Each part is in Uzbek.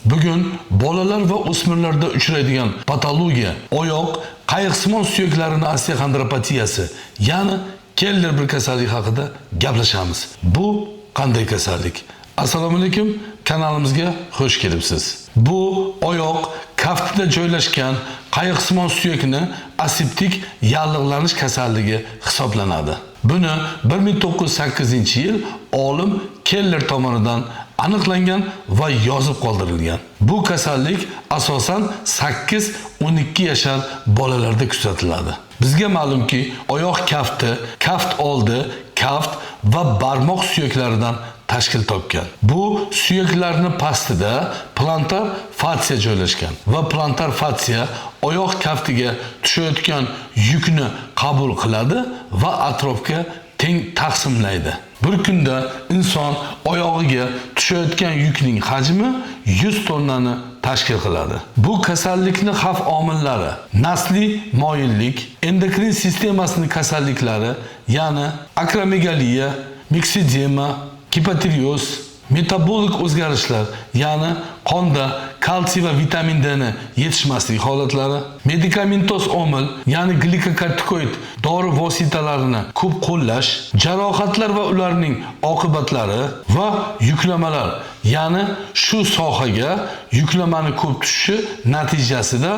Bugun bolalar va o'smirlarda uchraydigan patologiya, oyoq, qayiqsimon suyaklarini osteoxondropatiyasi, ya'ni Keller bir kasallik haqida gaplashamiz. Bu qanday kasallik? Assalomu alaykum, kanalimizga xush kelibsiz. Bu oyoq kaftida joylashgan qayiqsimon suyakni aseptik yallig'lanish kasalligi hisoblanadi. Buni 1908-yil olim Keller tomonidan aniqlangan va yozib qoldirilgan. Bu kasallik asosan 8-12 yashar bolalarda kuzatiladi. Bizga ma'lumki, oyoq kafti, kaft oldi, kaft va barmoq suyaklaridan tashkil topgan. Bu suyaklarning pastida plantar fassia joylashgan va plantar fassia oyoq kaftiga tushayotgan yukni qabul qiladi va atrofga teng taqsimlaydi. Bir kunda inson oyog'iga tushayotgan yukning hajmi 100 tonnani tashkil qiladi. Bu kasallikni xavf omillari: nasliy moyillik, endokrin sistemasining kasalliklari, ya'ni akromegaliya, miksedema, hipotireoz, metabolik o'zgarishlar, ya'ni qonda kalsiy va vitamin D ni yetishmaslik holatlari, medikamentoz omil, ya'ni glikokortikoid dori vositalarini ko'p qo'llash, jarohatlar va ularning oqibatlari va yuklamalar, ya'ni shu sohaga yuklamani ko'p tushishi natijasida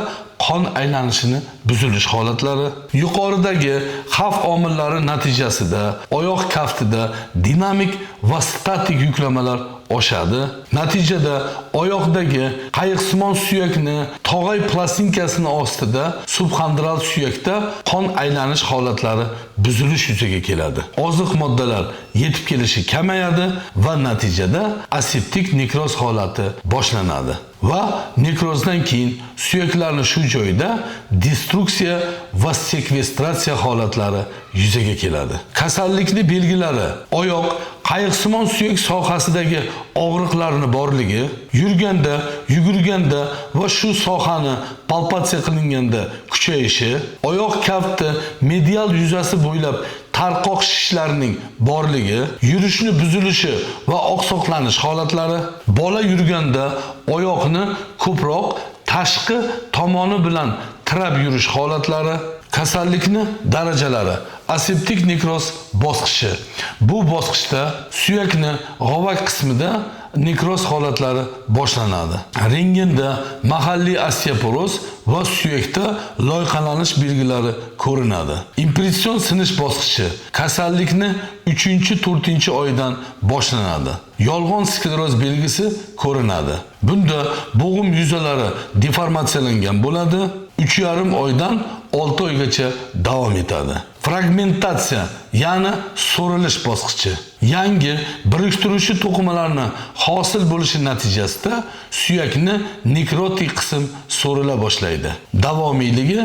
qon aylanishini buzilish holatlari. Yuqoridagi xavf omillari natijasida oyoq kaftida dinamik va statik yuklamalar oshadi. Natijada oyoqdagi qayiqsimon suyakni tog'ay plastinkasining ostida subxondral suyakda qon aylanish holatlari buzilish yuzaga keladi. Oziq moddalar yetib kelishi kamayadi va natijada aseptik nekroz holati boshlanadi. Va nekrozdan keyin suyaklarning shu joyda destruksiya va sekvestratsiya holatlari yuzaga keladi. Kasallikning belgilari: oyoq qayiqsimon suyak sohasidagi og'riqlarning borligi, yurganda, yugurganda va shu sohani palpatsiya qilinganda kuchayishi, oyoq kafti medial yuzasi bo'ylab tarqoq shishlarning borligi, yurishni buzilishi va oqsoqlanish holatlari, bola yurganda oyoqni ko'proq tashqi tomoni bilan tirab yurish holatlari, kasallikni darajalari. Aseptik nekroz bosqichi. Bu bosqichda suyakni g'ovak qismida nekroz holatlari boshlanadi. Rentgenda mahalliy osteoporoz va suyakda loyqalanish belgilari ko'rinadi. Impression sinish bosqichi kasallikni 3-4 oydan boshlanadi. Yolg'on skleroz belgisi ko'rinadi. Bunda bo'g'im yuzalari deformatsiyalangan bo'ladi. 3,5 oydan 6 oygacha davom etadi. Fragmentatsiya, ya'ni so'rilish bosqichi. Yangi biriktiruvchi to'qimalarning hosil bo'lishi natijasida suyakni nekrotik qism so'rila boshlaydi. Davomiyligi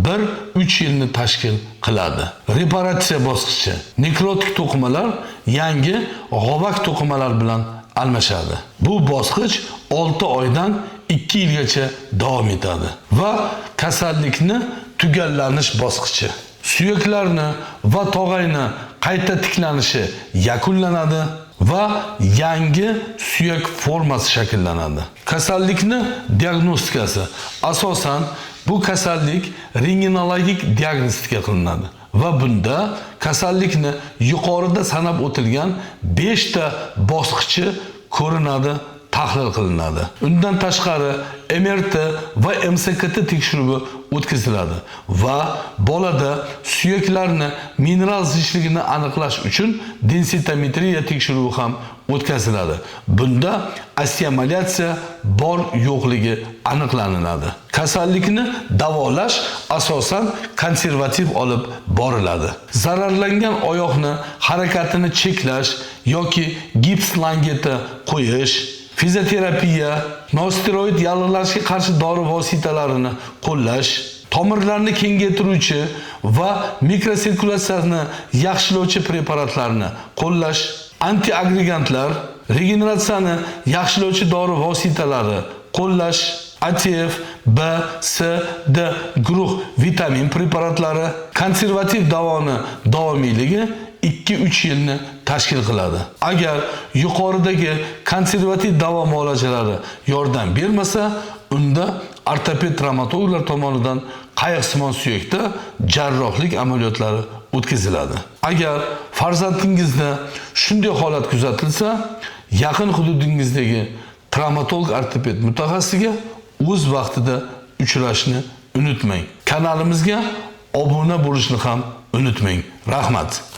1-3 yilni tashkil qiladi. Reparatsiya bosqichi. Nekrotik to'qimalar yangi g'ovak to'qimalar bilan almashadi. Bu bosqich 6 oydan 2 yilgacha davom etadi va kasallikni tugallanish bosqichi. Suyaklarni va tog'ayni qayta tiklanishi yakunlanadi va yangi suyak formasi shakllanadi. Kasallikni diagnostikasi: asosan bu kasallik rentgenologik diagnostika qilinadi va bunda kasallikni yuqorida sanab o'tilgan 5 ta bosqichi ko'rinadi, tahlil qilinadi. Undan tashqari MRT va MSKT tekshiruvi o'tkaziladi va bolada suyaklarni mineral zichligini aniqlash uchun densitometriya tekshiruvi ham o'tkaziladi. Bunda osteomalatsiya bor yo'qligi aniqlanadi. Kasallikni davolash asosan konservativ olib boriladi. Zararlangan oyoqni harakatini cheklash yoki gips langeta qo'yish, fizioterapiya, nosteroid yallig'lanishga qarshi dori vositalarini qo'llash, tomirlarni kengaytiruvchi va mikrosirkulyatsiyani yaxshilovchi preparatlarni qo'llash, antiagregantlar, regeneratsiyani yaxshilovchi dori vositalari qo'llash, ATF, B, C, D guruh vitamin preparatlari, konservativ davoni davomiyligi 2-3 yilni tashkil qiladi. Agar yuqoridagi konservativ davo muolajalari yordam bermasa, unda ortoped travmatologlar tomonidan qayiqsimon suyakda jarrohlik amaliyotlari o'tkaziladi. Agar farzandingizda shunday holat kuzatilsa, yaqin hududingizdagi travmatolog ortoped mutaxassisiga o'z vaqtida uchrashni unutmang. Kanalimizga obuna bo'lishni ham unutmang. Rahmat.